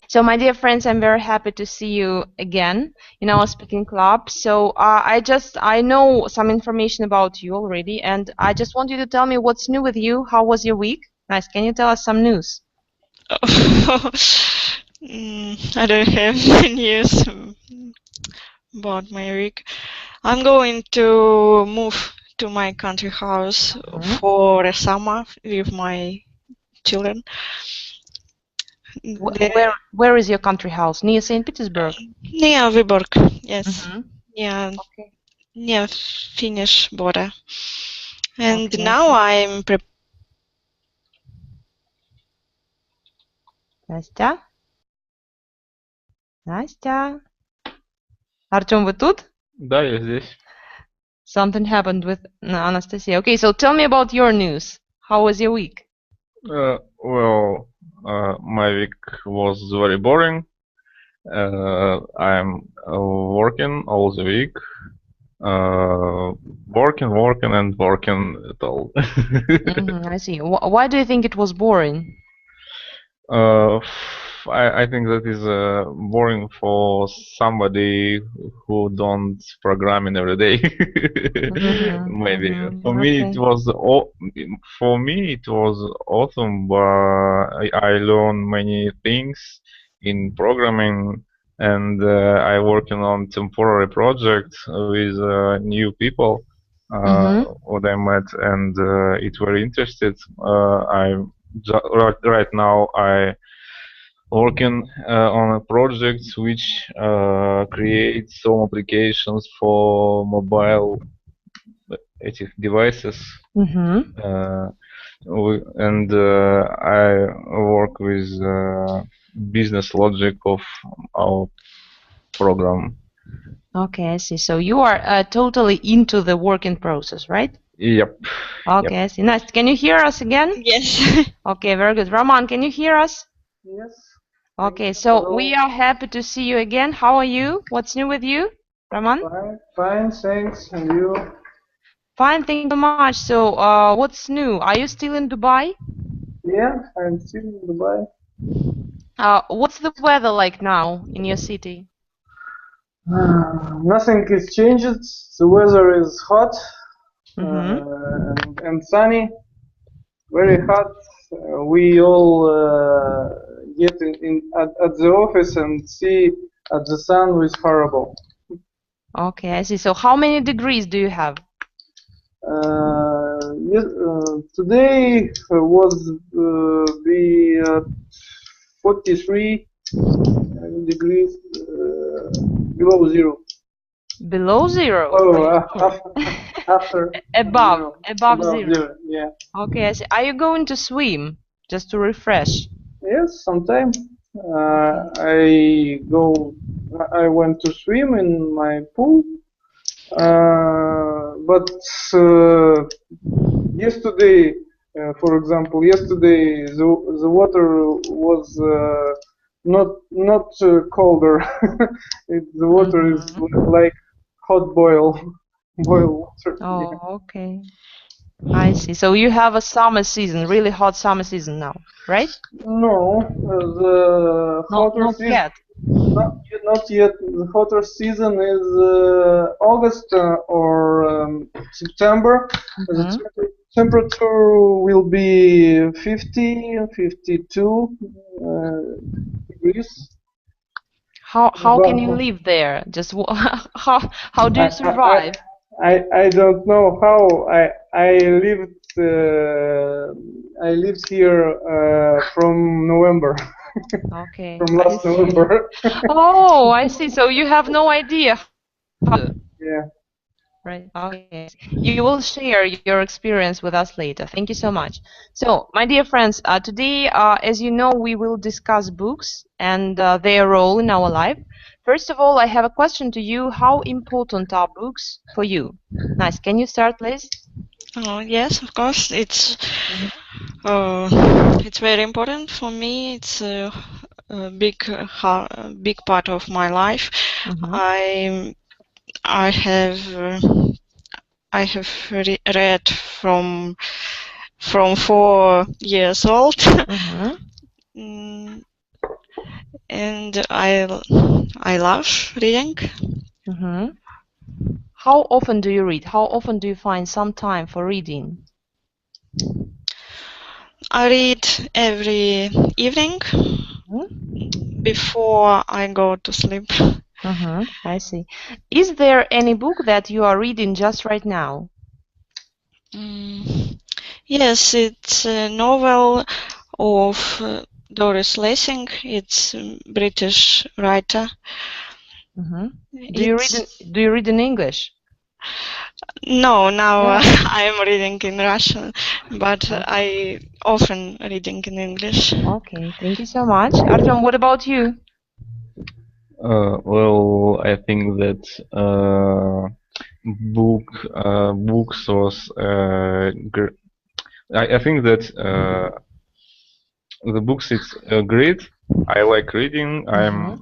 So, my dear friends, I'm very happy to see you again in our speaking club. So, I know some information about you already, and I just want you to tell me what's new with you. How was your week? Nice. Can you tell us some news? I don't have news about my week. I'm going to move to my country house for a summer with my children. Where is your country house? Near St. Petersburg? Near Viborg, yes. Yeah, Okay. near Finnish border. And now I'm Настя? Настя? Артем, вы тут? Да, я здесь. Something happened with Anastasia. Okay, so tell me about your news. How was your week? Well, my week was very boring. I'm working all the week. Working and working at all. I see. Why do you think it was boring? I think that is boring for somebody who don't programming every day. Maybe for me it was awesome, but I learned many things in programming, and I working on temporary projects with new people what I met, and it's very interested. Right now I working on a project which creates some applications for mobile этих devices, and I work with business logic of our program. Okay, I see. So you are totally into the working process, right? Yep. Okay, Yep. I see. Nice. Can you hear us again? Yes. Okay, very good. Roman, can you hear us? Yes. Okay, so we are happy to see you again. How are you? What's new with you, Roman? Fine, thanks. And you? Fine, thank you so much. So, what's new? Are you still in Dubai? Yeah, I'm still in Dubai. What's the weather like now in your city? Nothing is changed. The weather is hot and sunny, very hot. We all get at the office and see at the sun is horrible. Okay, I see. So how many degrees do you have? Yes, today was be 43 degrees below zero. Below zero? Oh, after above zero. Yeah. Okay, I see. Are you going to swim just to refresh? Yes, sometimes I went to swim in my pool, but yesterday, for example, the water was not colder. The water is like hot boil water. Oh, yeah. okay. I see. So you have a summer season, really hot summer season now, right? No, the hotter not season. Yet. Not yet. The hotter season is August or September. The temperature will be 50, 52 degrees. How can you live there? Just how do you survive? I don't know how. I lived here from November. Okay. From last November. Oh, I see. So you have no idea. Yeah. Right. Okay. You will share your experience with us later. Thank you so much. So, my dear friends, today, as you know, we will discuss books and their role in our life. First of all, I have a question to you. How important are books for you? Nice. Can you start, please? Oh, yes, of course. It's very important for me. It's a big part of my life. I have read from 4 years old, and I love reading. How often do you read? How often do you find some time for reading? I read every evening before I go to sleep. I see. Is there any book that you are reading just right now? Yes, it's a novel of Doris Lessing. It's a British writer. Do you read in English? No, now I am reading in Russian, but I often reading in English. Okay, thank you so much. Artem, what about you? Well, I think that books was I think that the books it's great. I like reading. I'm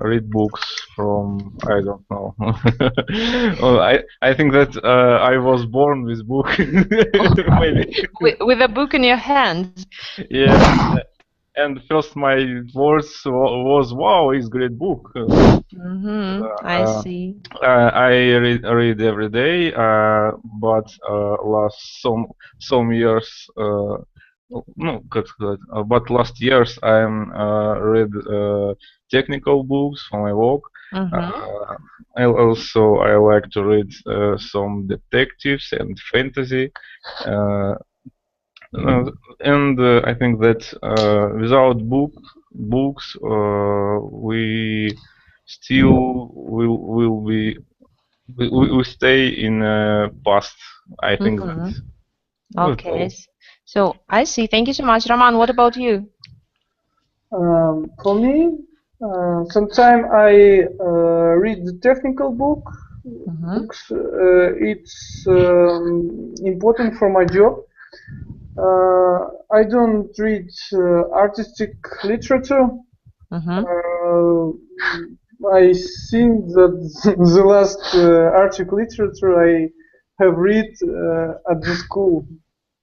read books from I don't know. Well, I think that I was born with book. Maybe. With a book in your hand. Yeah. And first my words was wow, it's great book. I see. I read every day, but last some years, no, как сказать, but last years I'm read technical books for my work. I like to read some detectives and fantasy. And I think that without books, we still will be we stay in past. I think that. Okay. So I see. Thank you so much, Roman. What about you? For me, sometimes I read the technical books. It's important for my job. I don't read artistic literature. I think that the last artistic literature I have read at the school.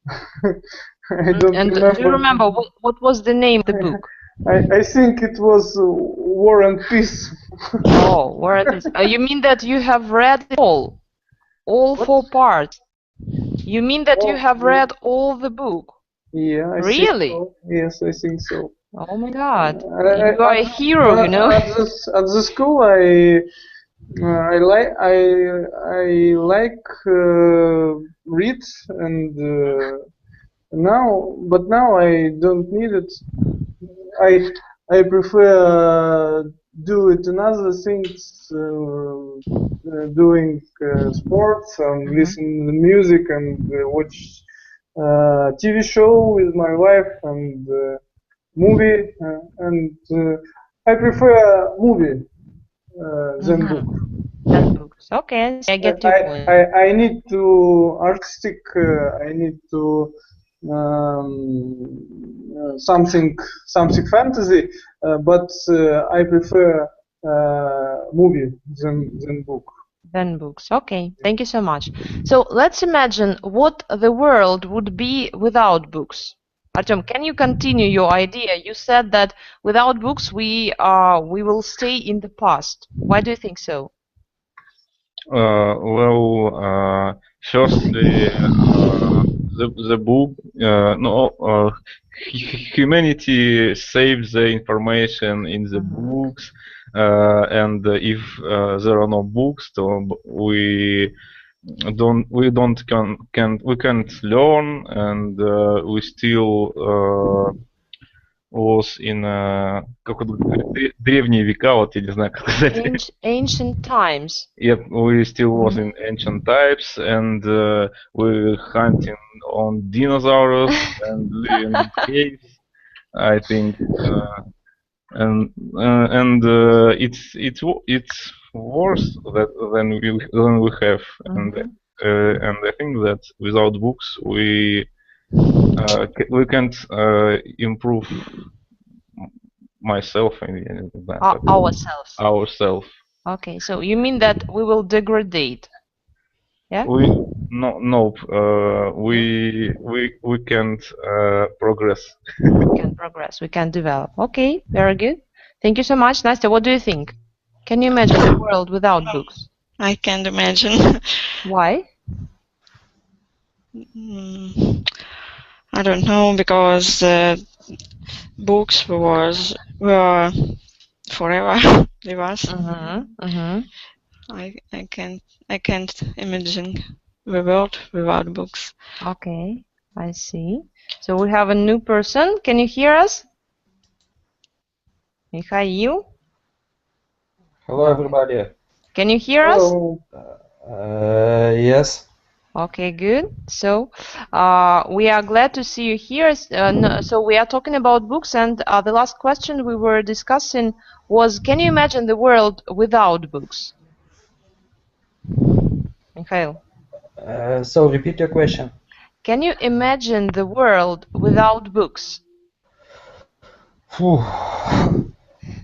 I don't remember. Do you remember what was the name of the book? I think it was War and Peace. Oh, War and Peace. You mean that you have read it all 4 parts? You mean that you have read all the book? Yeah, I really? think so. Yes, I think so. Oh my God! You are a hero, you know. At the school, I like read, and now I don't need it. I prefer do it another things, doing sports and listen to music and watch TV show with my wife and movie, and I prefer movie than book. Than books. Okay, I get your point. I need to artistic. I need to something fantasy, but I prefer movie than book. Than books. Okay, thank you so much. So let's imagine what the world would be without books. Artem, can you continue your idea? You said that without books we will stay in the past. Why do you think so? Well, firstly, the book, humanity saves the information in the books, and if there are no books, we can't learn, and we still was in как вот древние века, вот я не знаю как сказать. Ancient times. Yep, we still was in ancient times, and we hunting on dinosaurs and living in caves, I think, and it's worse than we have, and I think that without books we can't improve myself and ourselves. Okay, so you mean that we will degrade? Yeah. We can't progress. We can progress. We can develop. Okay, very good. Thank you so much, Nastya. What do you think? Can you imagine a world without books? I can't imagine. Why? I don't know, because books were forever with us. I can't imagine the world without books. Okay, I see. So we have a new person. Can you hear us? Mikhail? Hello, everybody. Can you hear us? Yes. Okay, good. So we are glad to see you here. So we are talking about books, and the last question we were discussing was, can you imagine the world without books? Mikhail. So repeat your question. Can you imagine the world without books?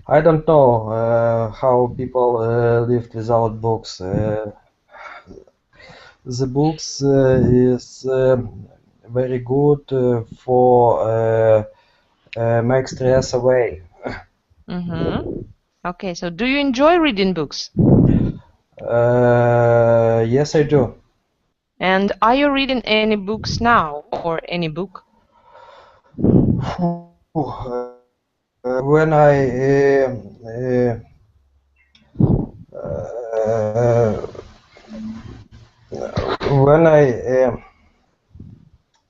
I don't know how people lived without books. The books is very good for make stress away. Okay, so do you enjoy reading books? Yes, I do. And are you reading any books now, or any book? When I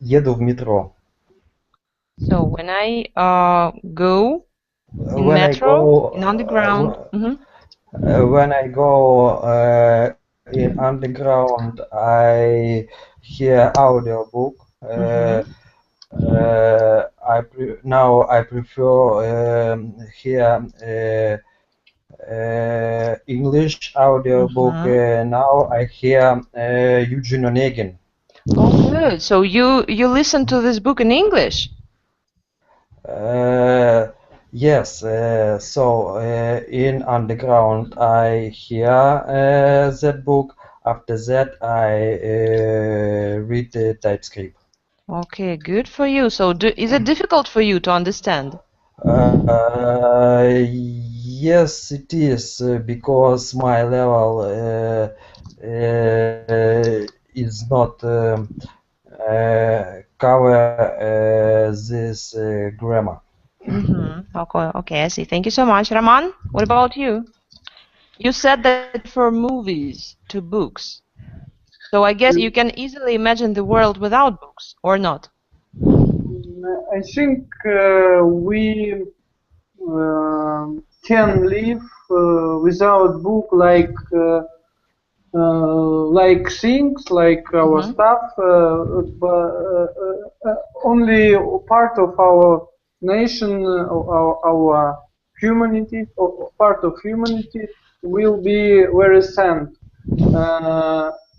еду в метро. So when I go in metro, in underground. When I go in underground, I hear audiobook. Now I prefer hear English audiobook. Now I hear Eugene Onegin. Oh, good. So you listen to this book in English? Yes. So in underground I hear that book. After that I read the TypeScript. Okay, good for you. So is it difficult for you to understand? Yes, it is, because my level is not cover this grammar. Okay, I see. Thank you so much. Roman, what about you? You said that for movies to books. So I guess you can easily imagine the world without books, or not? I think we can live without book, like things, like our stuff, but only part of our nation, our humanity, or part of humanity will be very sad.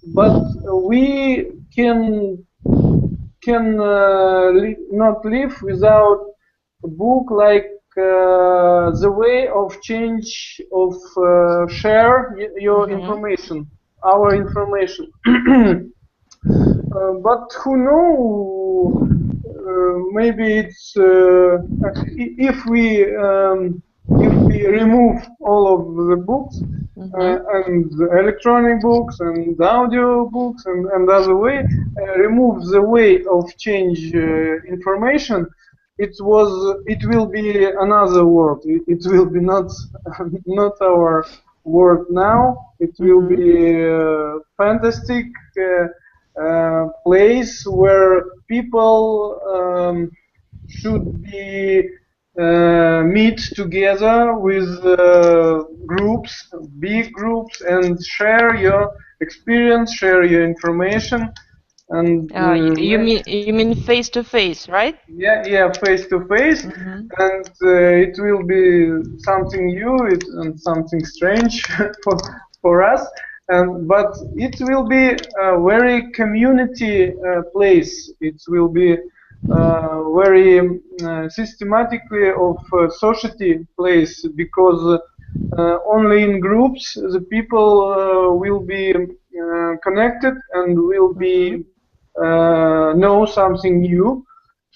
But we can not live without a book, like the way of change of share your information, our information. But who know? Maybe it's if we remove all of the books and the electronic books and audio books and other way, remove the way of change information, it will be another world. It will be not our world now. It will be a fantastic place where people should be meet together with groups, big groups, and share your experience, share your information, and you mean face to face, right? Yeah, face to face, and it will be something new and something strange for us. But it will be a very community place. It will be very systematically of society place, because only in groups the people will be connected and will be know something new,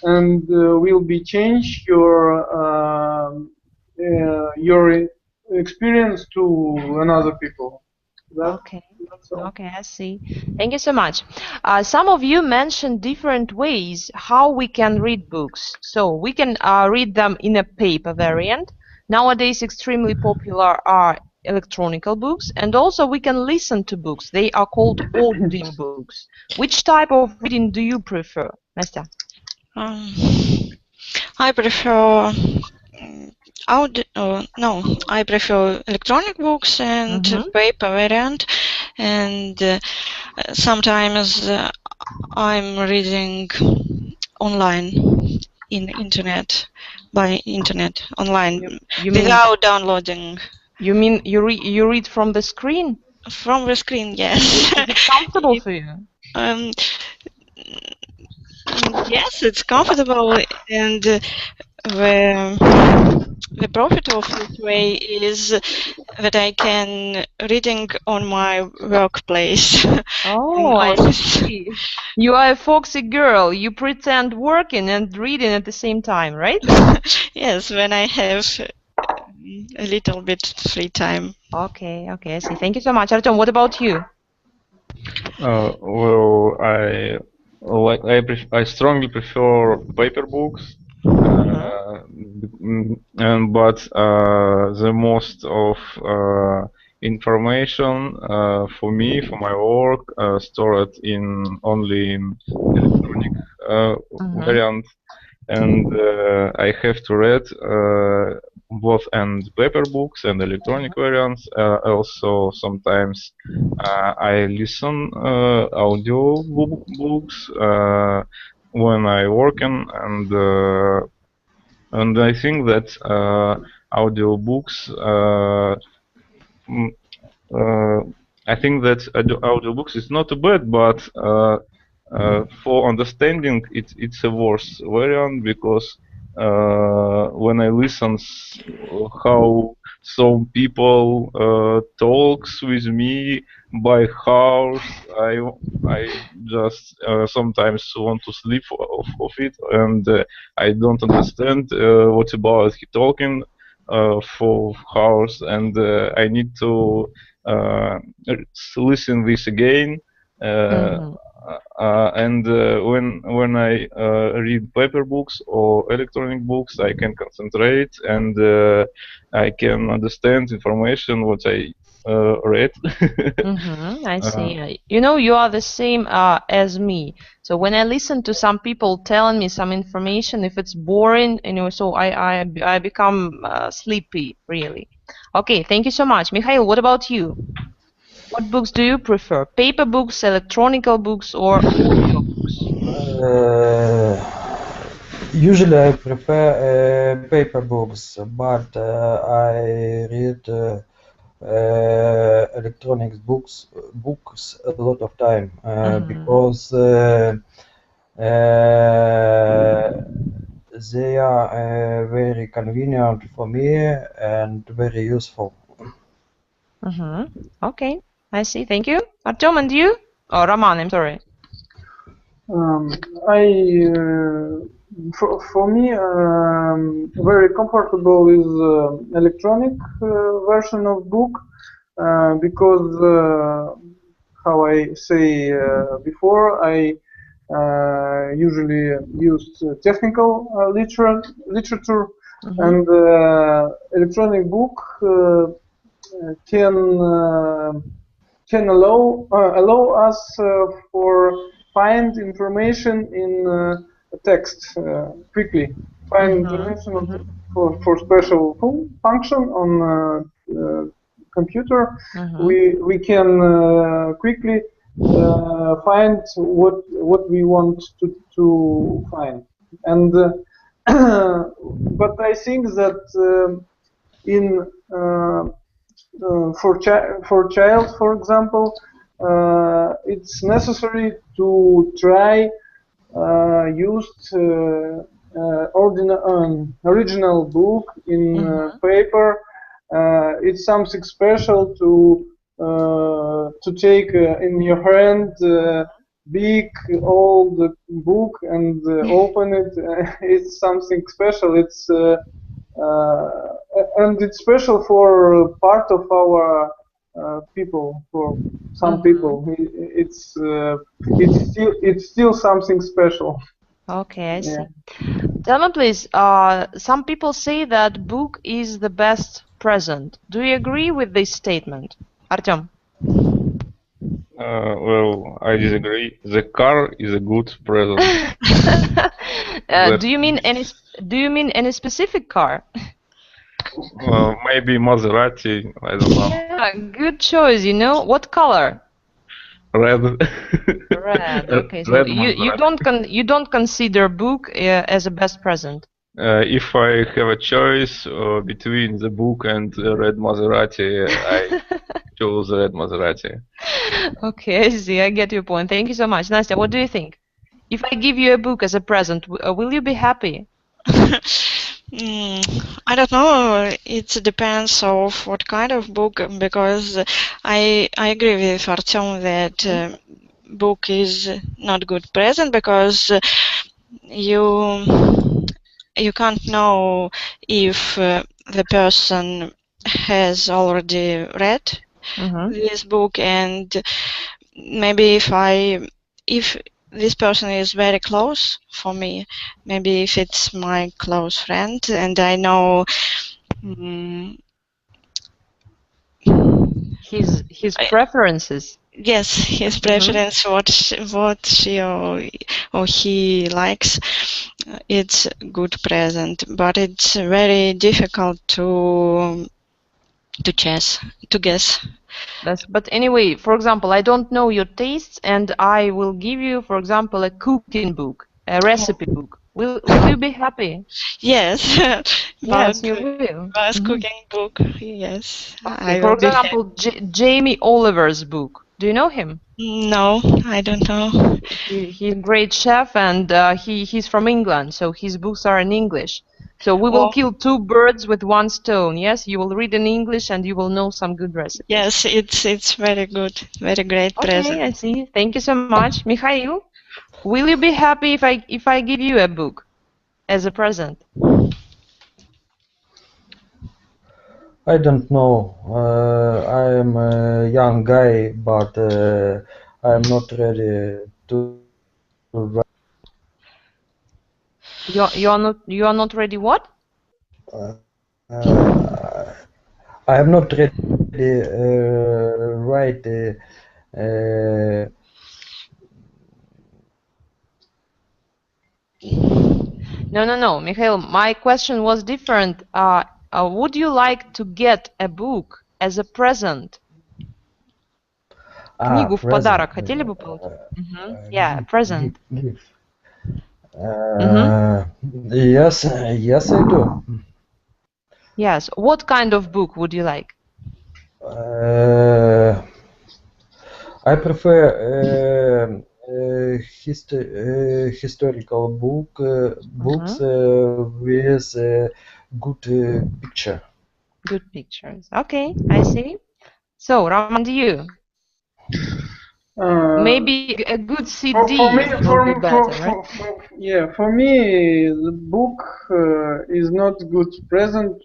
and will be change your experience to another people. Okay. Okay, I see. Thank you so much. Some of you mentioned different ways how we can read books. So we can read them in a paper variant. Nowadays, extremely popular are electronical books, and also we can listen to books. They are called audio books. Which type of reading do you prefer, Nastya? I prefer I prefer electronic books and paper variant, and sometimes I'm reading online in internet, by internet online, without downloading. You mean you read from the screen? From the screen, yes. Is it comfortable for you? Yes, it's comfortable, and the profit of this way is that I can reading on my workplace. Oh, I see. You are a foxy girl. You pretend working and reading at the same time, right? Yes, when I have a little bit free time. Okay, okay, I see. Thank you so much. Artem, what about you? Well, I strongly prefer paper books, but the most of information for me, for my work, stored only in electronic variant, and I have to read both and paper books and electronic variants. Also, sometimes I listen audio books when I working, and I think that audio books. I think that audio books is not bad, but for understanding it's a worse variant, because when I listen how some people talks with me by house, I just sometimes want to sleep of it, and I don't understand what about he talking for hours, and I need to listen this again. And when I read paper books or electronic books, I can concentrate, and I can understand information what I read. I see. You know, you are the same as me. So when I listen to some people telling me some information, if it's boring, so I become sleepy, really. Okay, thank you so much. Mikhail, what about you? What books do you prefer? Paper books, electronical books, or audio books? Usually I prefer paper books, but I read electronic books a lot of time because they are very convenient for me and very useful. Okay, I see. Thank you. Artem, and you? Oh, Roman, I'm sorry. For me, very comfortable is electronic version of book because how I say before, I usually use technical literature, and electronic book can allow us for find information in text quickly. Find information for special function on computer. We can quickly find what we want to find. And but I think that in for child, for example, it's necessary to try used original book in paper. It's something special to take in your hand big old book and open it. It's something special. It's and it's special for part of our people. For some people, it's still something special. Okay, I see. Yeah. Tell me, please. Some people say that book is the best present. Do you agree with this statement, Artem? Well, I disagree. The car is a good present. Do you mean any specific car? Maybe Maserati. I don't know. Yeah, good choice. You know what color? Red. Red. Okay, so Red you don't consider book as a best present. If I have a choice between the book and red Maserati, I choose red Maserati. Okay, I see. I get your point. Thank you so much, Nastya. What do you think? If I give you a book as a present, will you be happy? I don't know. It depends of what kind of book, because I agree with Artem that book is not good present, because you can't know if the person has already read this book, and maybe if this person is very close for me, maybe if it's my close friend and I know his preferences. Yes, his preference, what she or he likes, it's good present, but it's very difficult to guess. But anyway, for example, I don't know your tastes, and I will give you, for example, a cooking book, a recipe book. Will you be happy? Yes. Yes, you will. Best cooking book. Yes. Okay, for example, Jamie Oliver's book. Do you know him? No, I don't know. He's a great chef, and he's from England, so his books are in English. So we will kill two birds with one stone. Yes, you will read in English, and you will know some good recipes. Yes, it's very good, very great present. Okay, I see. Thank you so much, Mikhail. Will you be happy if I give you a book as a present? I don't know. I am a young guy, but I am not ready to write. You are not ready. What? I am not ready write. No, Mikhail. My question was different. Would you like to get a book as a present? Книгу в подарок хотели бы получить? Yeah, present. Yes, I do. Yes. What kind of book would you like? I prefer historical books with good picture. Good pictures. Okay, I see. So, Roman, do you? Maybe a good CD will be better, right? For me, the book is not good present.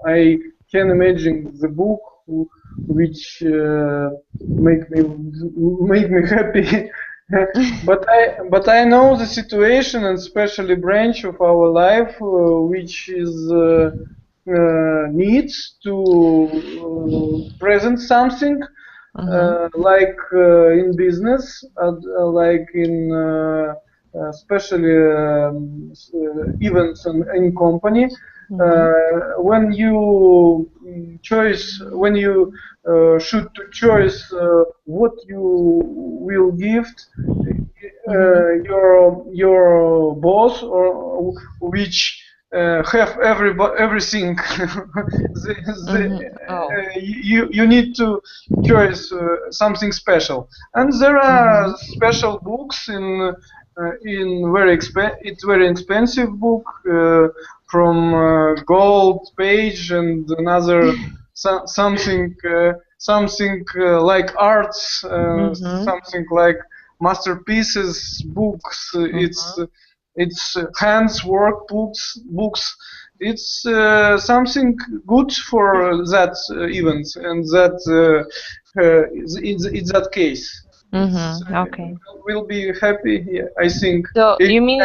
I can imagine the book which make me happy. but I know the situation, and especially branch of our life which is needs to present something. Like in business, like in especially events in company, when you should to choose what you will give your boss, or which have everything. You need to choose something special, and there are special books in it's very expensive book from Gold Page and another something like arts, something like masterpieces books. It's hands work books. it's something good for that event and that in that case. Okay. We'll be happy, yeah, I think. So you mean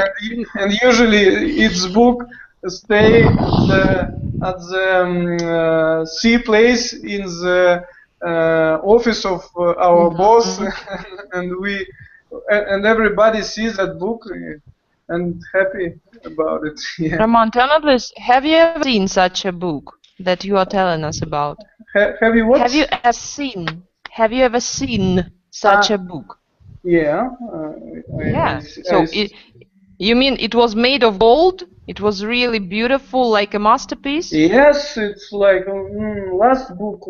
and usually its book stay at the C place in the office of our boss, and everybody sees that book and happy about it. Yeah. Roman, tell me please, have you ever seen such a book that you are telling us about? Have you what? Have you ever seen such a book? Yeah. So you mean it was made of gold? It was really beautiful, like a masterpiece? Yes, it's like last book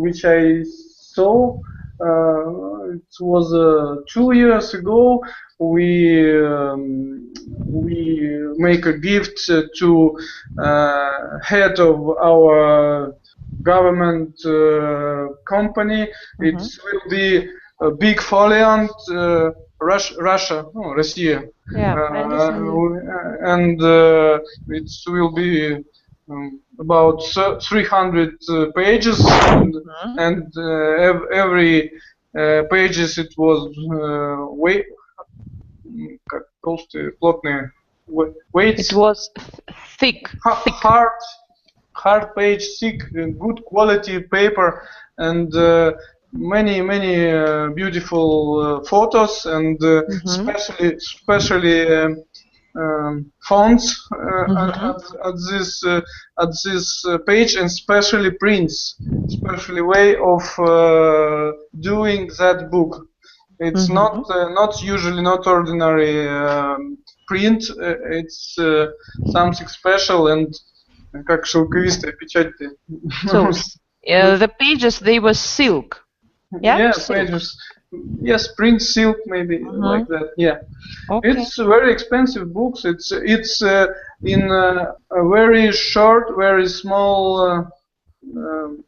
which I saw. It was 2 years ago. We make a gift to head of our government company. It will be a big foliant. Russia, Россия. Yeah, I understand. And it will be about 300 pages, and every pages it was weights. It was thick. Hard page, thick, good quality paper, and many beautiful photos, and especially fonts at this page, and especially prints, especially way of doing that book. It's not usually not ordinary print. It's something special, and как шелковистая печать. So the pages, they were silk. Yeah, yeah, silk. pages. Yes, print silk, maybe like that. Yeah, okay. It's very expensive books. It's in a very short, very small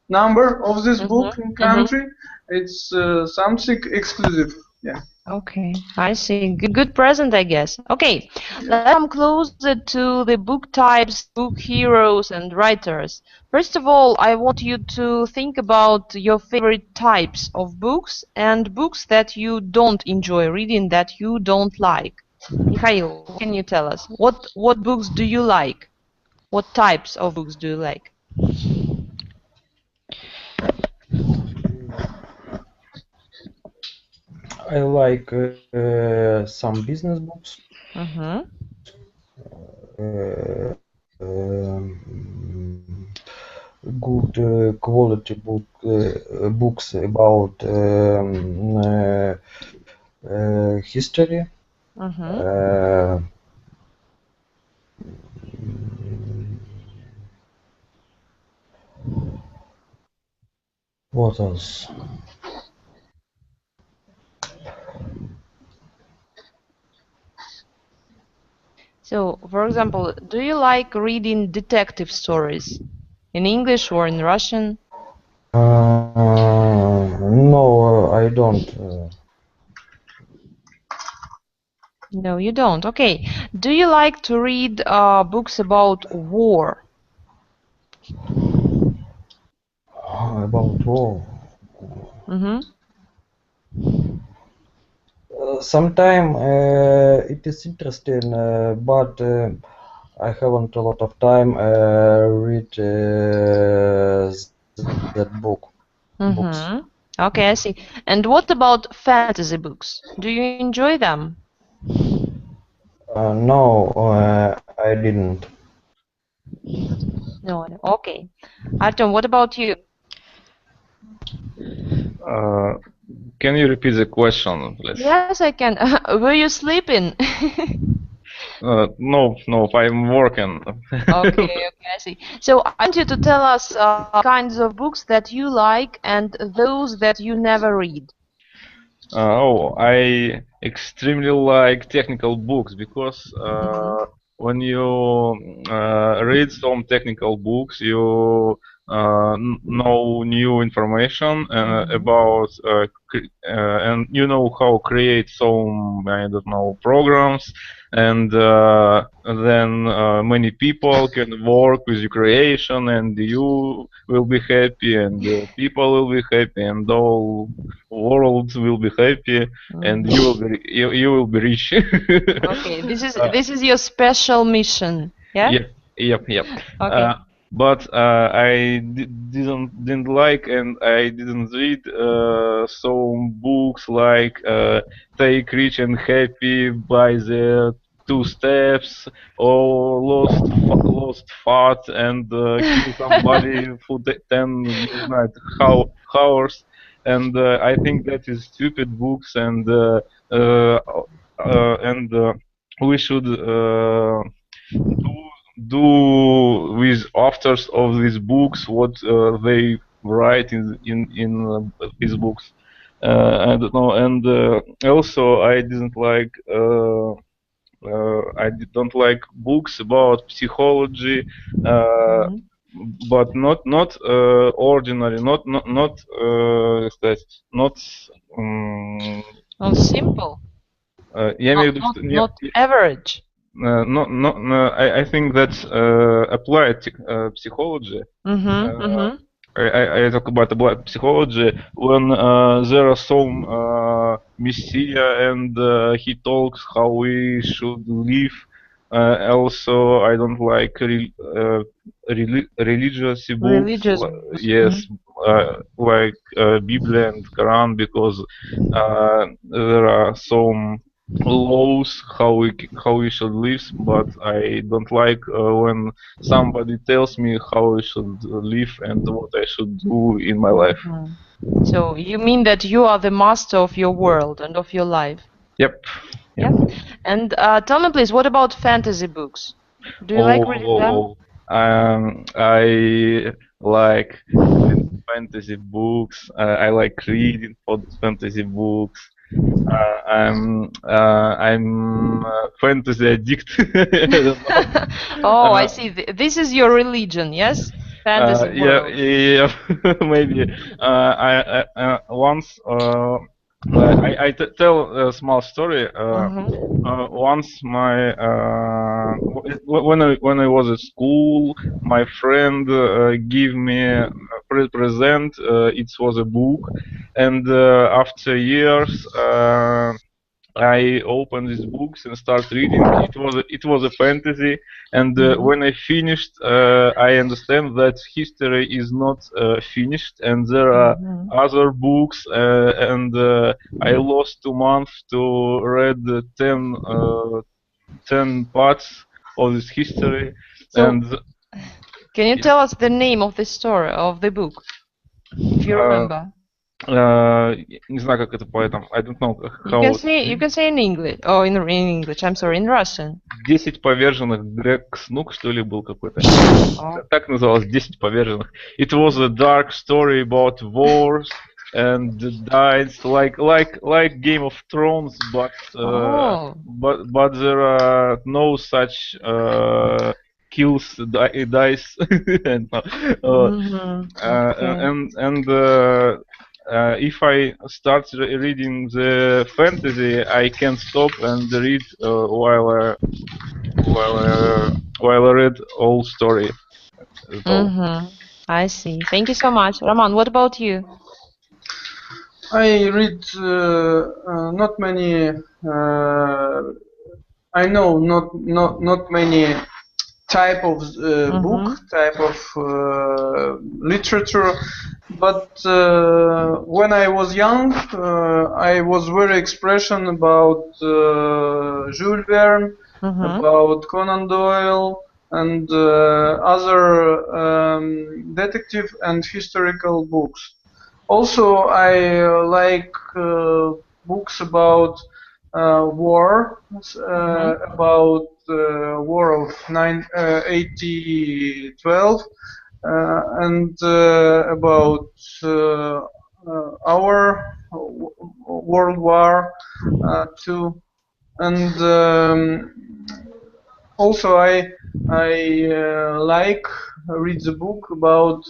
number of this book in country. It's something exclusive. Yeah. Okay, I see. Good present, I guess. Okay, let's come closer to the book types, book heroes, and writers. First of all, I want you to think about your favorite types of books and books that you don't enjoy reading, that you don't like. Mikhail, what can you tell us? What books do you like? What types of books do you like? I like some business books, good quality books about history. What else? So, for example, do you like reading detective stories in English or in Russian? No, I don't. No, you don't. Okay. Do you like to read books about war? About war. Sometimes it is interesting, but I haven't a lot of time read that book. Books. Okay, I see. And what about fantasy books? Do you enjoy them? No, I didn't. No. Okay. Artem, what about you? Can you repeat the question, please? Yes, I can. Were you sleeping? No, I'm working. Okay, I see. So I want you to tell us kinds of books that you like and those that you never read. I extremely like technical books because when you read some technical books, you know new information about and you know how create some, I don't know, programs, and then many people can work with your creation, and you will be happy, and people will be happy, and all world will be happy, and you will be rich. Okay, this is your special mission, yeah? Yep. Okay. But I didn't like, and I didn't read some books like Take Rich and Happy by the Two Steps, or Lost Fat and Kill Somebody for 10 midnight hours, and I think that is stupid books, and we should do with authors of these books what they write in these books. I don't know, and also I didn't like. I don't like books about psychology, but not ordinary, not сказать, not. Not simple. Я имею в виду, что Not average. I think that's applied psychology. I talk about applied psychology when there are some messiah and he talks how we should live. Also, I don't like religious books. Yes, like Bible and Quran, because there are some laws how we should live, but I don't like when somebody tells me how I should live and what I should do in my life. So you mean that you are the master of your world and of your life? Yep. Yeah. And tell me, please, what about fantasy books? Do you like reading them? I like fantasy books. I like reading fantasy books. I'm fantasy addict. Oh, I see. This is your religion, yes? Fantasy world. Yeah, maybe. I once I tell a small story. Once when I was at school, my friend gave me a present. It was a book, and after years, I opened these books and started reading. It was a fantasy, and when I finished, I understand that history is not finished, and there are other books, and I lost 2 months to read 10 parts of this history. So, And can you tell us the name of the story, of the book, if you remember? Не знаю, как это поэтому. I don't know how. You can say in English. Oh, in English. I'm sorry, in Russian. 10 поверженных Грег Снук, что ли, был какой-то. Так называлось, 10 поверженных. It was a dark story about wars and dice, like Game of Thrones, but there are no such kills, dice, and if I start reading the fantasy, I can't stop and read while I read all story. I see. Thank you so much, Roman. What about you? I read not many. I know not many type of book, type of literature, but when I was young, I was very expression about Jules Verne, about Conan Doyle, and other detective and historical books. Also, I like books about war, about war of 1812, and about our World War II, and also I like read the book about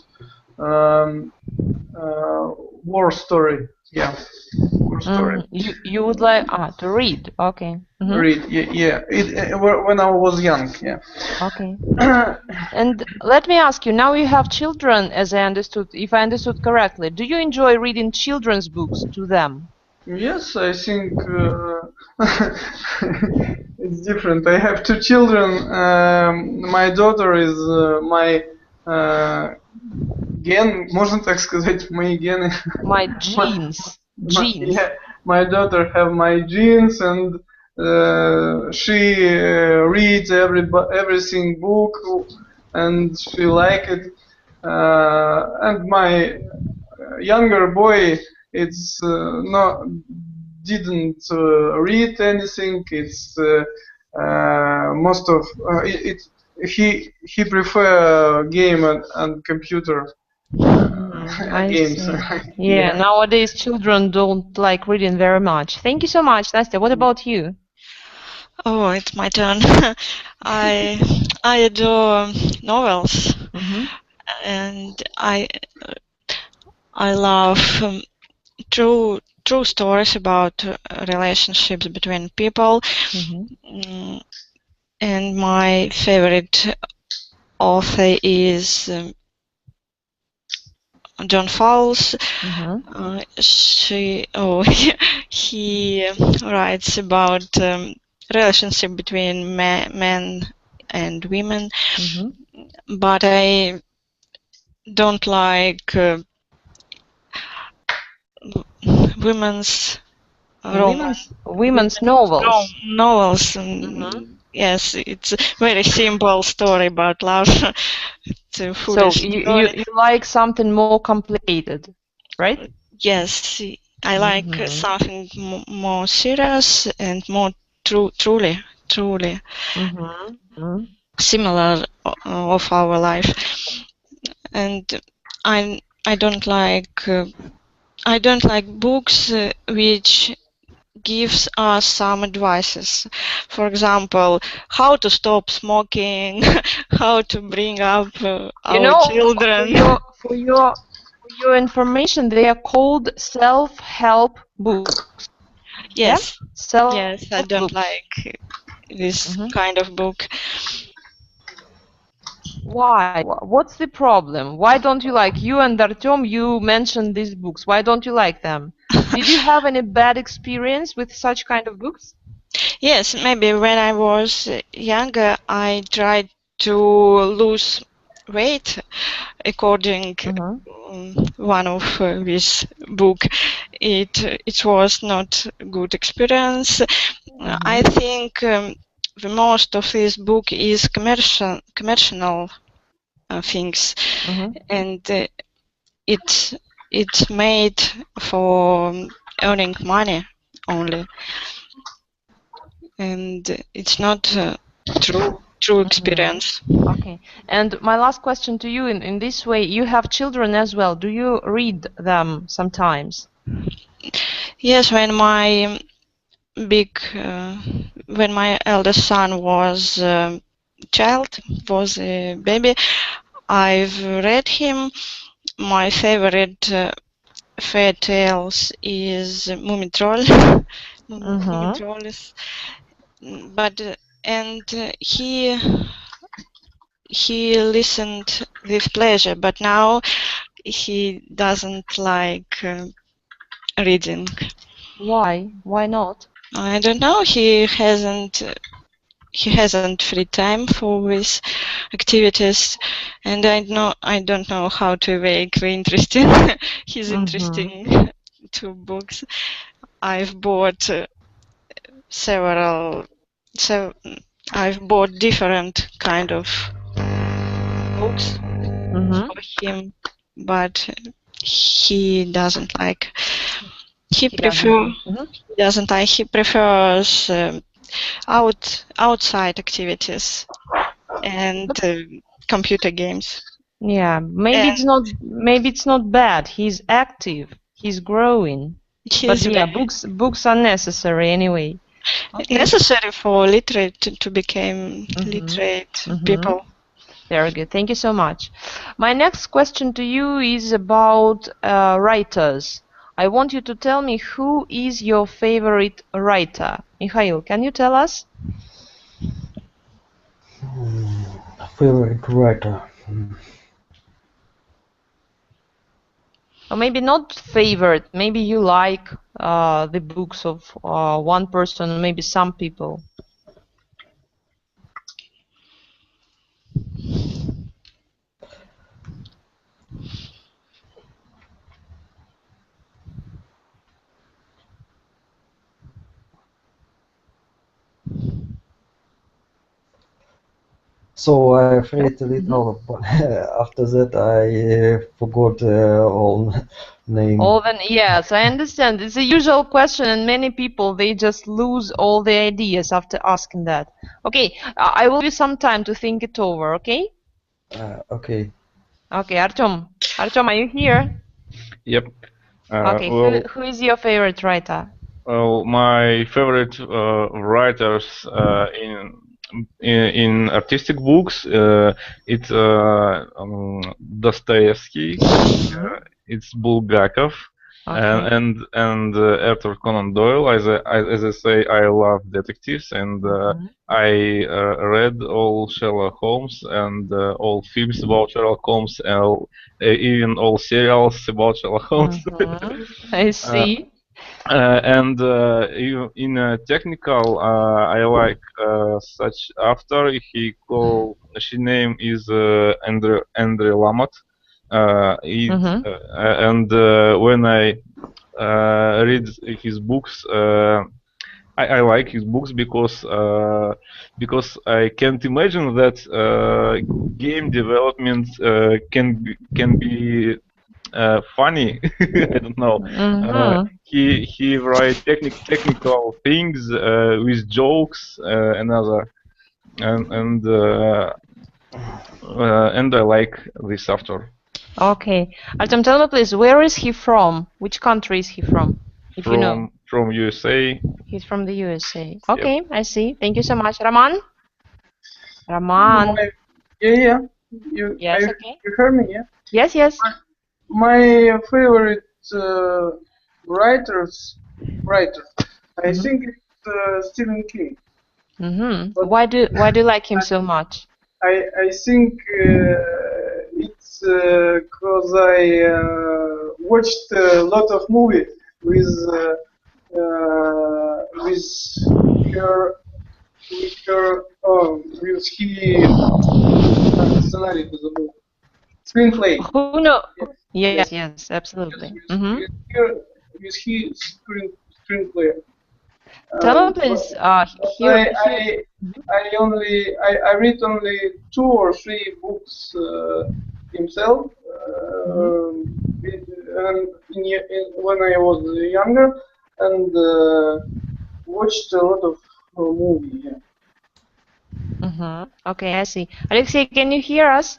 war story. Yeah. good story. You would like to read? Okay. Read, yeah. When I was young, yeah. Okay. And let me ask you. Now you have children, as I understood. If I understood correctly, do you enjoy reading children's books to them? Yes, I think it's different. I have two children. My daughter is my ген, можно так сказать, мои гены. My genes. Genes. Yeah, my daughter have my genes, and she reads everything book, and she like it. And my younger boy, it's didn't read anything. It's most of he prefer game and computer games. Yeah, nowadays children don't like reading very much. Thank you so much, Nastya. What about you? Oh, it's my turn. I adore novels, and I love true stories about relationships between people. And my favorite author is John Fowles. He writes about relationship between men and women, but I don't like women's novels. Novels. Yes, it's a very simple story about love. So you like something more complicated, right? Yes, I like something more serious and more truly similar of our life. And I don't like books which gives us some advices. For example, how to stop smoking, how to bring up our children. For your information, they are called self-help books. Yes. Yeah? Yes, I don't like this kind of book. Why? What's the problem? Why don't you like? You and Artem, you mentioned these books. Why don't you like them? Did you have any bad experience with such kind of books? Yes, maybe when I was younger, I tried to lose weight according one of this book. It was not a good experience. I think the most of this book is commercial things, and it's made for earning money only, and it's not true experience. Okay. And my last question to you, in this way, you have children as well. Do you read them sometimes? Yes, when my eldest son was a baby, I've read him. My favorite fairy tales is Mummy Troll. Mummy Trolls. But he listened with pleasure, but now he doesn't like reading. Why? Why not? I don't know. He hasn't free time for these activities, and I don't know how to make the interesting his interesting to books. I've bought I've bought different kind of books for him, but he doesn't like. He prefers outside activities and computer games. Yeah, maybe it's not bad. He's active. He's growing. But yeah, books are necessary anyway. Okay. Necessary for literate to become literate people. Very good. Thank you so much. My next question to you is about writers. I want you to tell me who is your favorite writer. Mikhail, can you tell us? Favorite writer. Or maybe not favorite, maybe you like the books of one person, maybe some people. So I've read a little, but after that I forgot all names. Yes, I understand. It's a usual question, and many people, they just lose all the ideas after asking that. Okay, I will give you some time to think it over, okay? Okay. Okay, Artem. Artem, are you here? Yep. Okay, Well, who is your favorite writer? well, my favorite writers in artistic books, it's Dostoevsky, it's Bulgakov, Okay. and Arthur Conan Doyle. As I say, I love detectives, and I read all Sherlock Holmes and all films about Sherlock Holmes, and even all serials about Sherlock Holmes. I see. And in technical, I like such author. She name is Andre Lamotte. And when I read his books, I like his books because I can't imagine that game development can be funny. I don't know. He write technical things with jokes and other, and I like this author. Okay. Artem, tell me please, where is he from? Which country is he from? If you know. From USA. He's from the USA. Okay, yep. I see. Thank you so much. Roman? Roman. Yeah. Yes, okay. You heard me, yeah? Yes, yes. My favorite writer, I think it's Stephen King. Why do you like him so much? I think it's because I watched a lot of movies with screenplay. Who know? Yes, absolutely. With his screenplay. Tell me please. I read only 2 or 3 books himself when I was younger, and watched a lot of movies. Okay, I see. Alexei, can you hear us?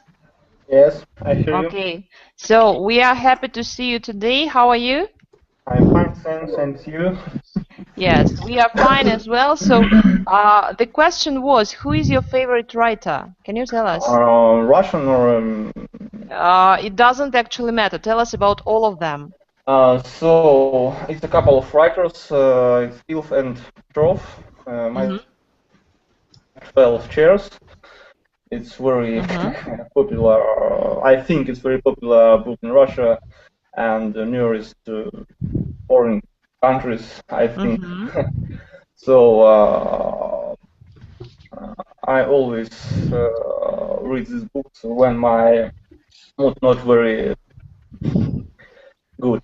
Yes, I hear you. Okay, so we are happy to see you today. How are you? I'm fine, thanks, and you? Yes, we are fine as well. So the question was, who is your favorite writer? Can you tell us? Russian or... It doesn't actually matter. Tell us about all of them. So, it's a couple of writers. It's Ilf and Trov. My 12 chairs. It's very popular. I think it's very popular book in Russia and nearest foreign countries, I think. So I always read these books when my mood not very good.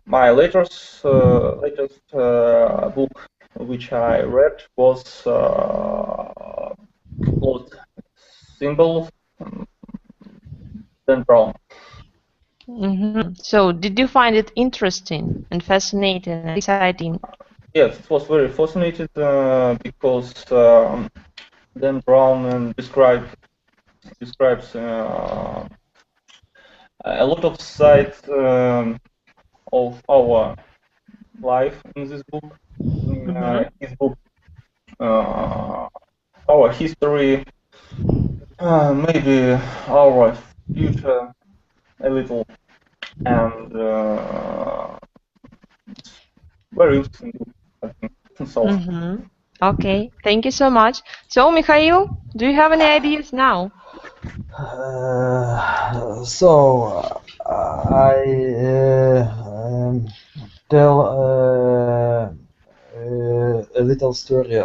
My latest book which I read was called Symbols, Dan Brown. So, did you find it interesting and fascinating and exciting? Yes, it was very fascinating because Dan Brown describes a lot of sides of our life in this book. His book, our history, maybe our future, a little and very interesting, I think. So. Okay, thank you so much. So, Mikhail, do you have any ideas now? So I tell a little story.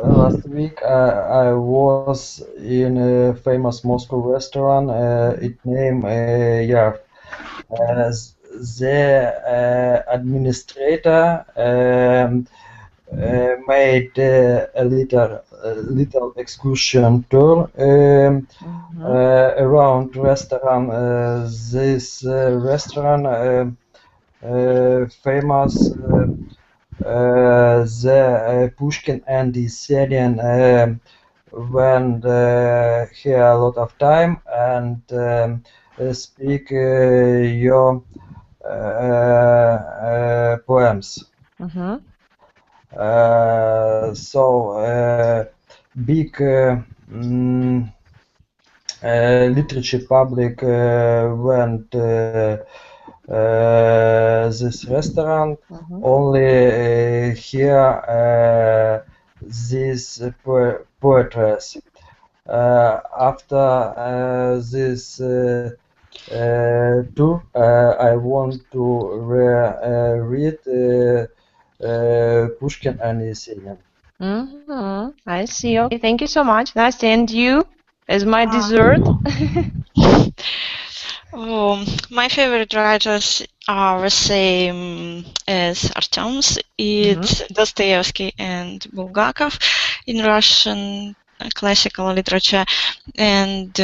Last week I was in a famous Moscow restaurant. It named Yar. The administrator made a little excursion tour around restaurant. This restaurant famous. The Pushkin and the Syrian went here a lot of time and speak your poems. So big literature public went this restaurant. Only here this poetess. After this tour, I want to read Pushkin and Yesenin. I see. Okay, thank you so much. Nastya, and you, as my dessert? My favorite writers are the same as Artem's. It's Dostoevsky and Bulgakov in Russian classical literature, and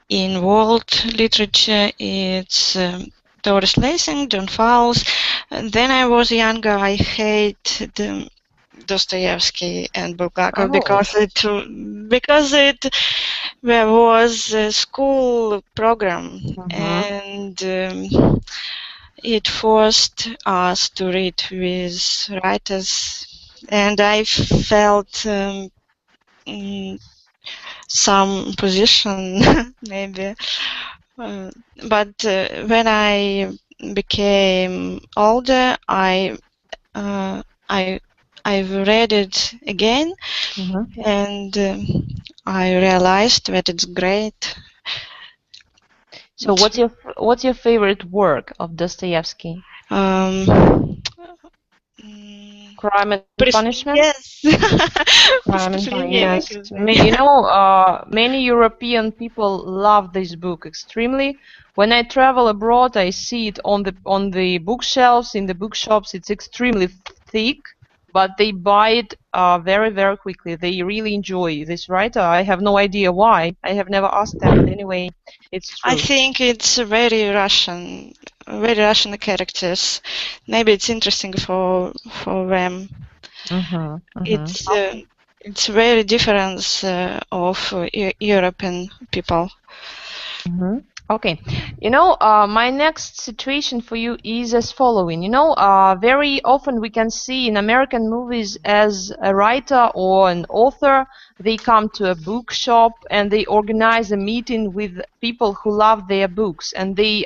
in world literature it's Doris Lessing, John Fowles. Then I was younger, I hated Dostoevsky and Bulgakov because there was a school program and it forced us to read with writers, and I felt some position maybe, but when I became older, I've read it again, and I realized that it's great. So, what's your favorite work of Dostoevsky? Crime and Punishment? Yes. Crime and Punishment, yes. You know, many European people love this book extremely. When I travel abroad, I see it on the bookshelves, in the bookshops. It's extremely thick, but they buy it very, very quickly. They really enjoy this writer. I have no idea why. I have never asked them, but anyway, it's true. I think it's very Russian characters. Maybe it's interesting for them. It's very different of European people. Okay, you know, my next situation for you is as following. You know, very often we can see in American movies as a writer or an author, they come to a bookshop and they organize a meeting with people who love their books and they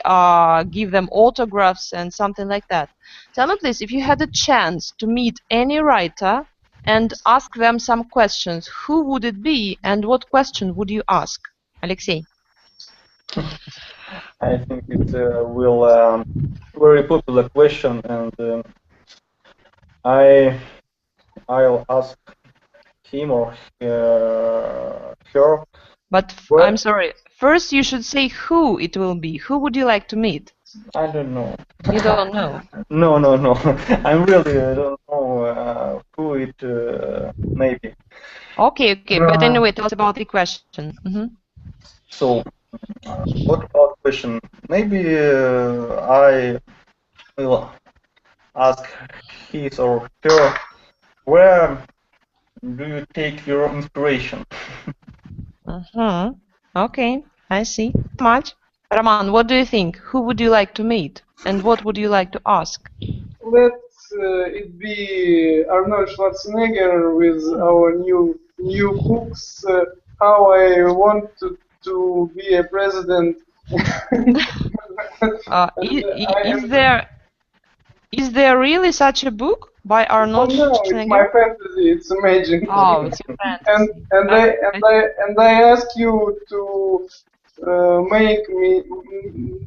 give them autographs and something like that. Tell me please, if you had a chance to meet any writer and ask them some questions, who would it be and what question would you ask? Alexei. I think it's very popular question, and I'll ask him or her. But I'm sorry. First, you should say who it will be. Who would you like to meet? I don't know. You don't know? No. I really don't know who it may be. Okay. But anyway, tell us about the question. So, what about question? Maybe I will ask his or her, where do you take your inspiration? Okay, I see. Much. Roman, what do you think? Who would you like to meet? And what would you like to ask? Let's it be Arnold Schwarzenegger with our new books. How I want to be a president. Is there really such a book by Arnold no, Schwarzenegger? it's my fantasy. It's amazing. Oh, it's your fantasy. And I ask you to make me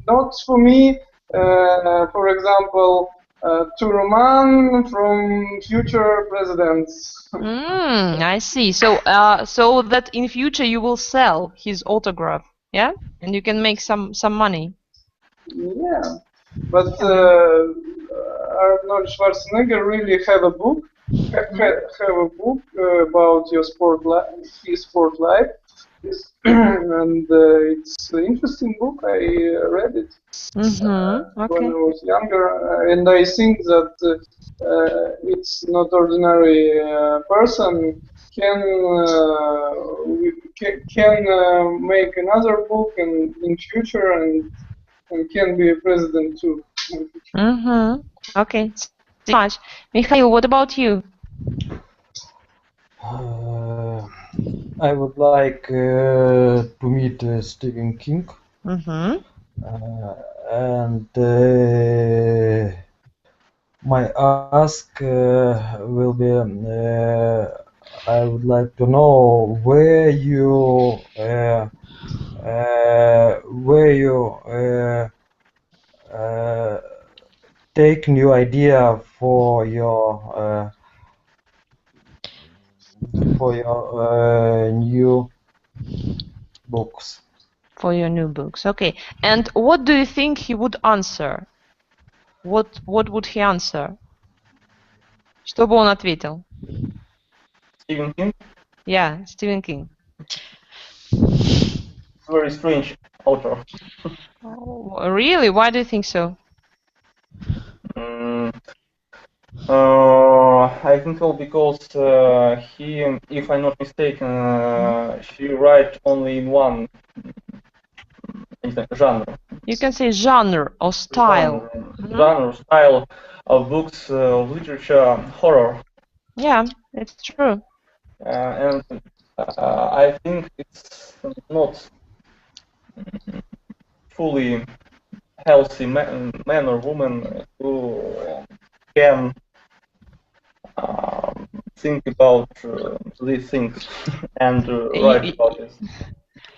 notes for me. For example, to Roman from future presidents. I see. So, so that in future you will sell his autograph, yeah, and you can make some money. Yeah, but Arnold Schwarzenegger really have a book. Have a book about your his sport life. And it's an interesting book. I read it when I was younger, and I think that it's not ordinary person can make another book in future and can be a president too. Okay. Thank you so much. Mikhail, what about you? I would like to meet Stephen King, and my ask will be I would like to know where you take new idea for your new books. For your new books, okay. And what do you think he would answer? What would he answer? Что бы он ответил? Stephen King? Yeah, Stephen King. Very strange author. Oh, really? Why do you think so? I think so because he, if I'm not mistaken, she write only in one genre. You can say genre or style. Genre, style of books, of literature, horror. Yeah, it's true. And I think it's not fully healthy man or woman who can think about these things and write about this.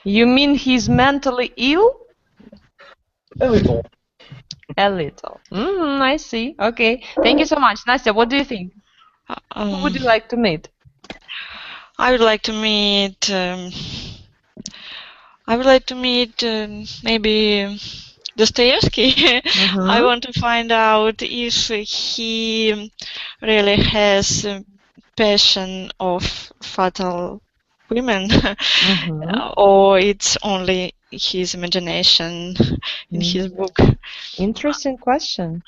You mean he's mentally ill? A little. A little. I see. Okay. Thank you so much. Nastya, what do you think? Who would you like to meet? I would like to meet. Maybe Dostoevsky. I want to find out if he really has a passion of fatal women, or it's only his imagination in his book. Interesting question.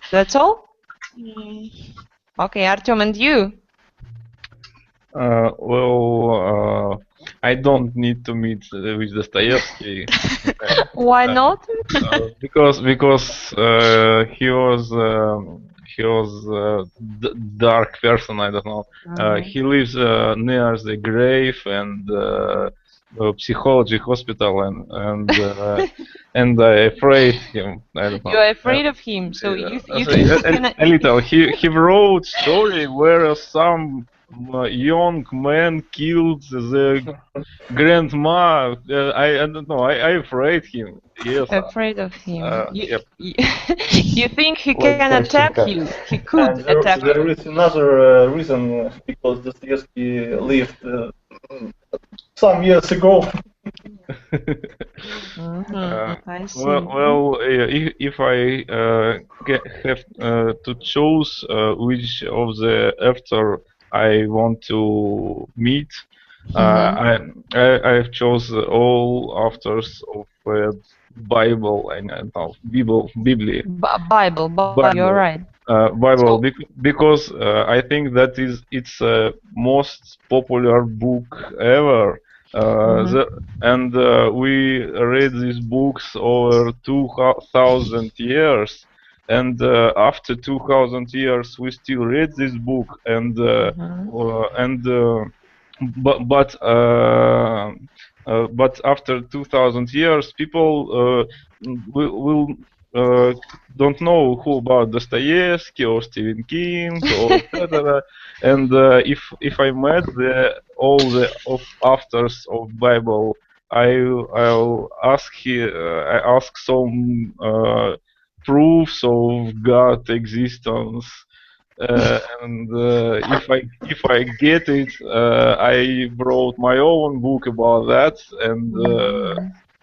That's all? Okay, Artem, and you? Well, I don't need to meet with Dostoevsky. Why not? Because he was dark person. I don't know. He lives near the grave and psychology hospital, and I afraid him. I don't know. You're afraid of him, so you think a little. He wrote story where some young man killed the grandma. I don't know. I afraid him. Yes. Afraid of him. Yep. You think he can attack you? He could attack you. There is another reason because Dostoevsky lived some years ago. I see. Well, if I have to choose which of the actor I want to meet, I've chose all authors of Bible and Bible. Bible. You're right. Bible, because I think that it's most popular book ever. We read these books over 2,000 years, and after 2000 years we still read this book, and but after 2000 years people will don't know who about Dostoevsky or Stephen King or etc. And if I met all the authors of Bible, I'll ask I ask some proofs of God existence. And if I get it, I wrote my own book about that,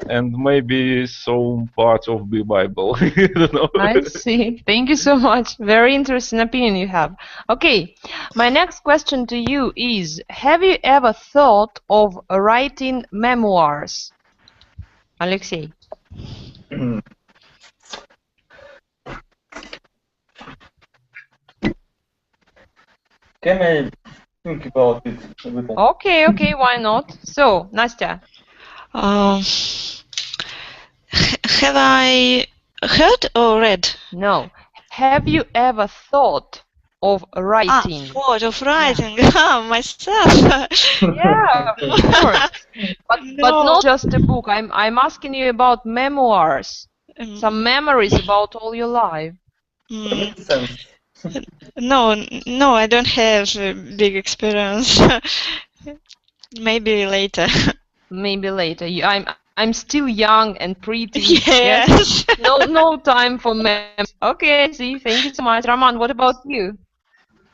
and maybe some part of the Bible. I don't know. I see. Thank you so much. Very interesting opinion you have. Okay, my next question to you is: have you ever thought of writing memoirs? Alexei. Can I think about it a little? Okay, okay, why not? So, Nastya. Have I heard or read? No. Have you ever thought of writing? Thought of writing. Myself. Yeah, of course. But not just a book. I'm asking you about memoirs. Some memories about all your life. No, I don't have a big experience. Maybe later. Maybe later. I'm still young and pretty. Yes. No time for memories. Okay, see. Thank you so much, Roman. What about you?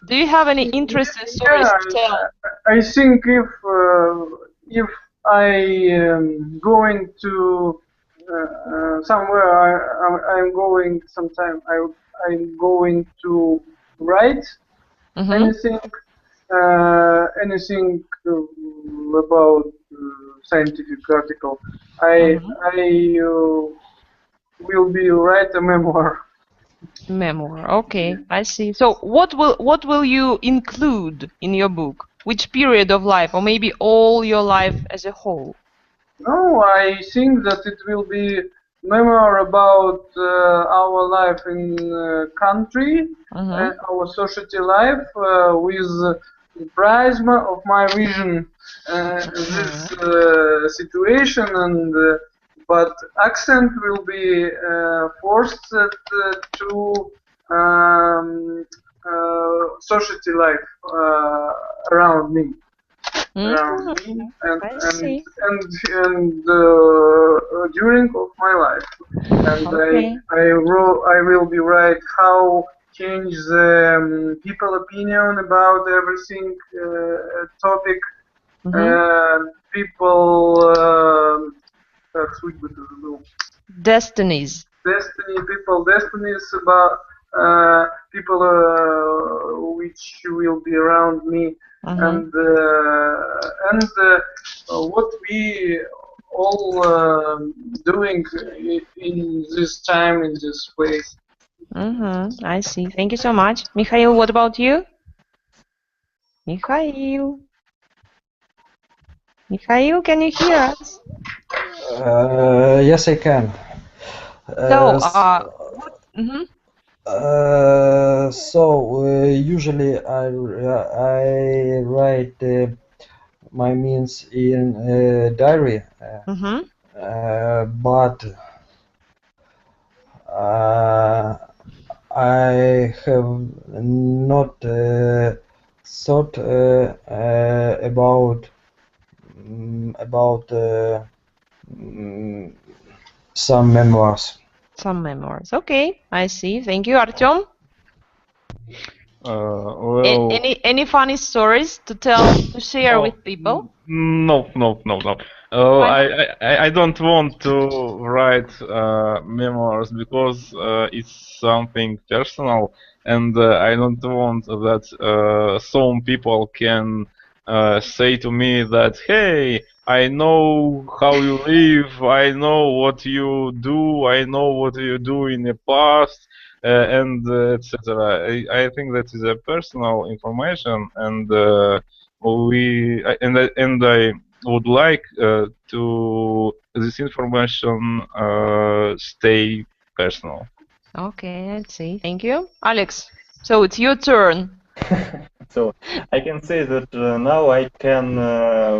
Do you have any interesting stories to tell? I think if I am going to somewhere, I'm going sometime. I'm going to write anything about scientific article. I will be write a memoir. Memoir. Okay, I see. So what will you include in your book? Which period of life, or maybe all your life as a whole? No, I think that it will be memoir about our life in country, our society life, with the prism of my vision this situation, and but accent will be forced to society life around me. And during of my life, and I will be write how change the people opinion about everything topic, people destinies about people which will be around me, and what we all doing in this time, in this place. I see. Thank you so much. Mikhail, what about you? Mikhail, can you hear us? Yes, I can. So usually I write my means in diary, but I have not thought about some memoirs. Some memoirs. Okay, I see. Thank you, Artem. Well, any funny stories to tell, to share with people? No. I don't want to write memoirs because it's something personal, and I don't want that some people can say to me that, hey, I know how you live, I know what you do, I know what you do in the past, and etc. I think that is a personal information, and I would like to this information stay personal. Okay, let's see. Thank you. Alex, so it's your turn. So I can say that now I can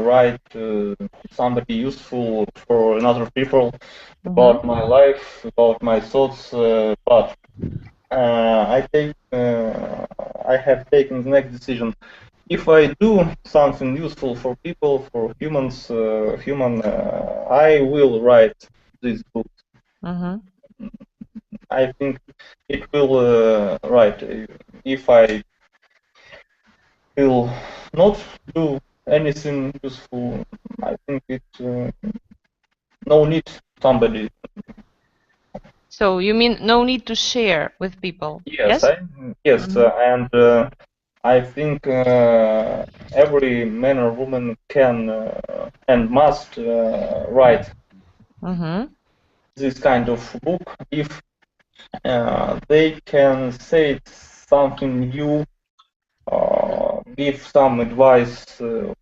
write somebody useful for another people about my life, about my thoughts, but I have taken the next decision. If I do something useful for people, for humans, I will write this book. I think it will write. If I will not do anything useful, I think it no need somebody. So you mean no need to share with people? Yes, yes. And I think every man or woman can and must write this kind of book if they can say something new, give some advice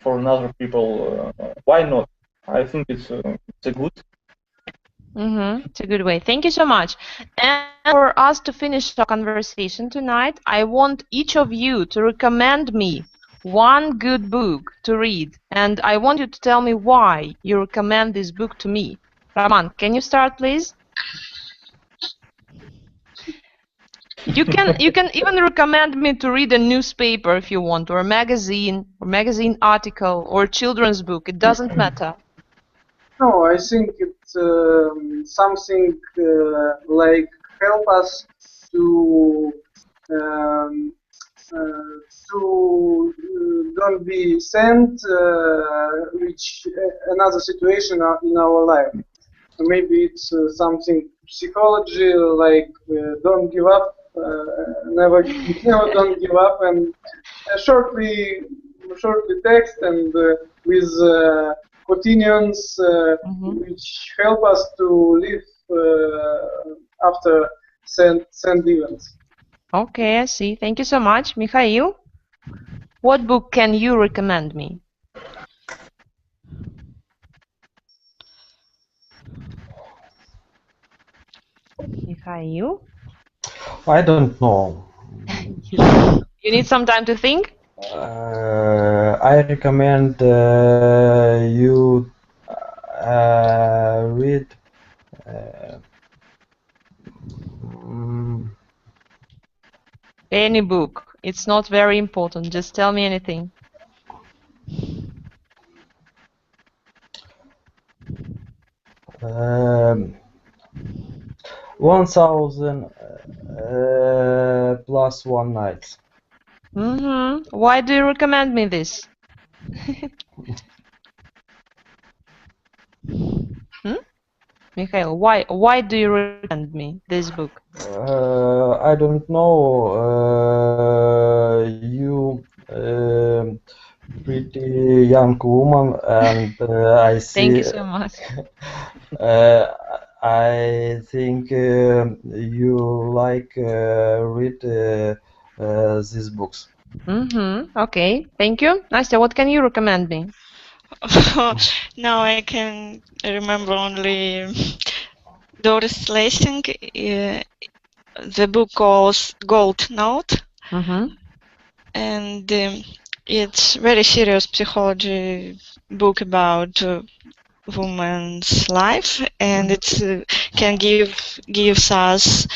for another people. Why not? I think it's a good. It's a good way. Thank you so much. And for us to finish our conversation tonight, I want each of you to recommend me one good book to read, and I want you to tell me why you recommend this book to me. Roman, can you start, please? You can even recommend me to read a newspaper if you want, or a magazine article, or a children's book. It doesn't matter. No, I think it's something like help us to don't be sent which another situation in our life. Maybe it's something psychology like don't give up, never don't give up, and shortly text and with opinions which help us to live after send events. Okay, I see. Thank you so much. Mikhail, what book can you recommend me? Mikhail? I don't know. You need some time to think? I recommend you read any book. It's not very important. Just tell me anything. Um, 1000 plus one nights. Why do you recommend me this? Mikhail, why do you recommend me this book? I don't know. You pretty young woman, and I see. Thank you so much. I think you like read these books. Okay, thank you. Nastya, what can you recommend me? Now I can remember only Doris Lessing, the book calls Gold Note, and it's very serious psychology book about woman's life, and it can gives us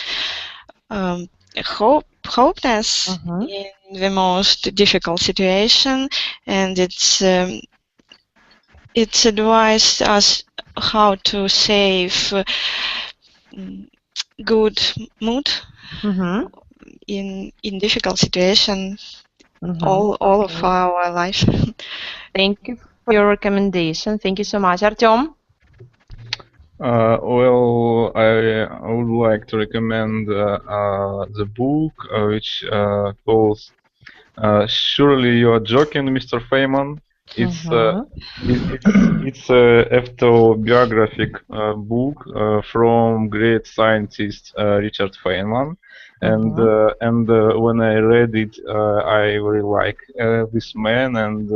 hopeness in the most difficult situation, and it's advised us how to save good mood in difficult situation all of our life. Thank you for your recommendation. Thank you so much. Artem? Well, I would like to recommend the book which calls "Surely You Are Joking, Mr. Feynman." It's it's a autobiographic book from great scientist Richard Feynman, and when I read it, I really like this man, and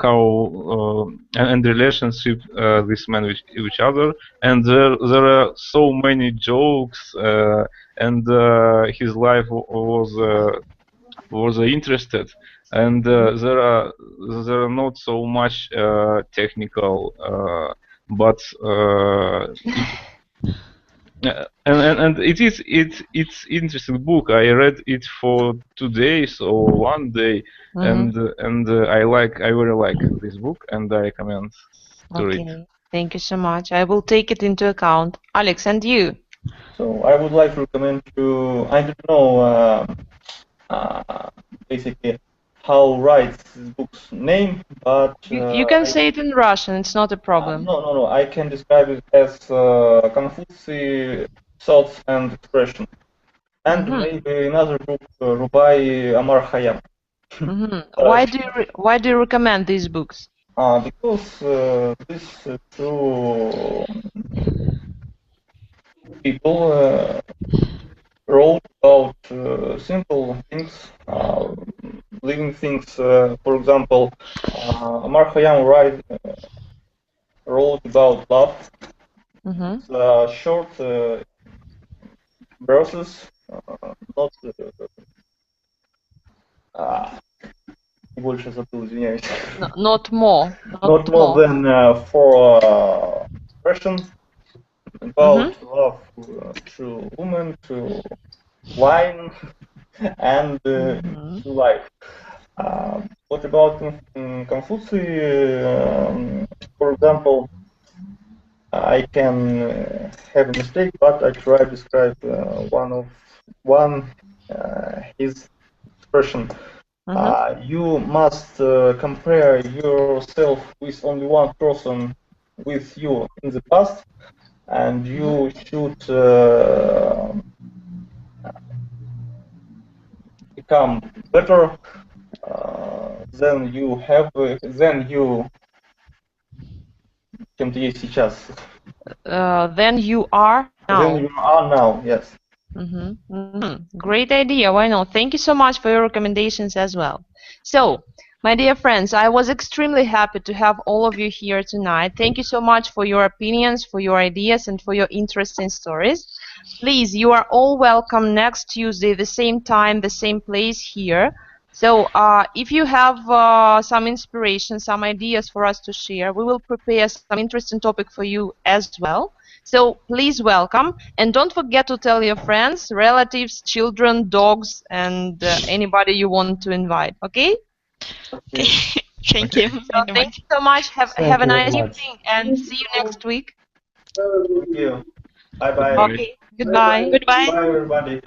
how and relationship these men with each other, and there are so many jokes, and his life was interested, and there are not so much technical, but and it's interesting book. I read it for 2 days or 1 day, and I very like this book, and I recommend to read. Okay, thank you so much. I will take it into account. Alex, and you? So I would like to recommend you. I don't know basically how write this book's name, but You can say it in Russian. It's not a problem. No. I can describe it as Confucius thoughts and expression, and maybe another book, Rubai Amar Khayyam. Why do you recommend these books? Because these two people wrote about simple things, living things. For example, Amar Khayyam wrote about love. Short verses, not больше забыл, извиняюсь. Not more. Not more than 4 expressions about love to women, to wine, and to life. What about Confucius? For example, I can have a mistake, but I try to describe his expression. You must compare yourself with only one person with you in the past, and you should become better than you чем ты есть сейчас. Then you are now. Then you are now, yes. Great idea. Why not? Thank you so much for your recommendations as well. So, my dear friends, I was extremely happy to have all of you here tonight. Thank you so much for your opinions, for your ideas, and for your interesting stories. Please, you are all welcome next Tuesday, the same time, the same place here. So, if you have some inspiration, some ideas for us to share, we will prepare some interesting topic for you as well. So please welcome, and don't forget to tell your friends, relatives, children, dogs, and anybody you want to invite. Okay? Thank you. So thank you so much. Have a nice evening, and see you next week. Thank you. Bye bye. Okay. Goodbye. Goodbye. Bye everybody.